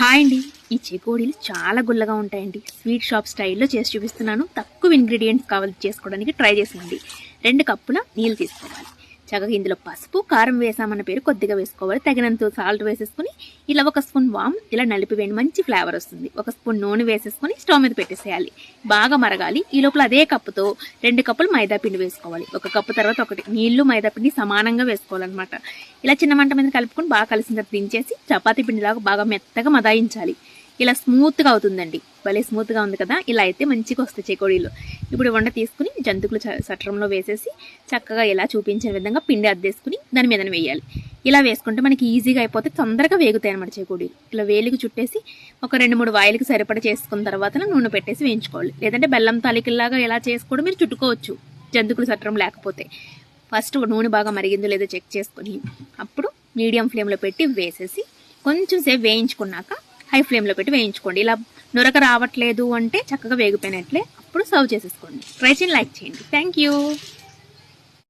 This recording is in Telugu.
హాయ్ అండి, ఈ చెకోడీలు చాలా గుల్లగా ఉంటాయండి. స్వీట్ షాప్ స్టైల్లో చేసి చూపిస్తున్నాను. తక్కువ ఇంగ్రీడియంట్స్ కావాలి చేసుకోవడానికి ట్రై చేసేయండి. 2 కప్పుల నీళ్ళు తీసుకోవాలి. చక్కగా ఇందులో పసుపు కారం వేసామన్న పేరు కొద్దిగా వేసుకోవాలి. తగినంత సాల్ట్ వేసేసుకుని ఇలా 1 స్పూన్ వామ్ ఇలా నలిపివేయండి, మంచి ఫ్లేవర్ వస్తుంది. 1 స్పూన్ నూనె వేసేసుకొని స్టవ్ మీద పెట్టేసేయాలి. బాగా మరగాలి. ఈ లోపల అదే కప్పుతో 2 కప్పులు మైదా పిండి వేసుకోవాలి. 1 కప్పు తర్వాత 1 నీళ్లు మైదా పిండి సమానంగా వేసుకోవాలన్నమాట. ఇలా చిన్న మంట మీద కలుపుకొని బాగా కలిసిన తర్వాత దించేసి చపాతీ పిండిలాగా బాగా మెత్తగా మదాయించాలి. ఇలా స్మూత్గా అవుతుందండి. భలే స్మూత్గా ఉంది కదా. ఇలా అయితే మంచిగా వస్తాయి చెకోడీలు. ఇప్పుడు వంట తీసుకుని జంతుకులు సట్రంలో వేసేసి చక్కగా ఇలా చూపించిన విధంగా పిండి అద్దేసుకుని దాని మీద వేయాలి. ఇలా వేసుకుంటే మనకి ఈజీగా అయిపోతే తొందరగా వేగుతాయి అన్నమాట చెకోడీలు. ఇలా వేలికి చుట్టేసి ఒక 2-3 వాయిలకి సరిపడా చేసుకున్న తర్వాత నూనె పెట్టేసి వేయించుకోవాలి. లేదంటే బెల్లం తాలికల్లాగా ఎలా చేసుకోవడం మీరు చుట్టుకోవచ్చు జంతుకులు సట్రం లేకపోతే. ఫస్ట్ నూనె బాగా మరిగిందో లేదో చెక్ చేసుకొని అప్పుడు మీడియం ఫ్లేమ్లో పెట్టి వేసేసి కొంచెం సేపు వేయించుకున్నాక హై ఫ్లేమ్లో పెట్టి వేయించుకోండి. ఇలా నురక రావట్లేదు అంటే చక్కగా వేగిపోయినట్లే. అప్పుడు సర్వ్ చేసేసుకోండి. ట్రై చేయండి, లైక్ చేయండి. Thank you.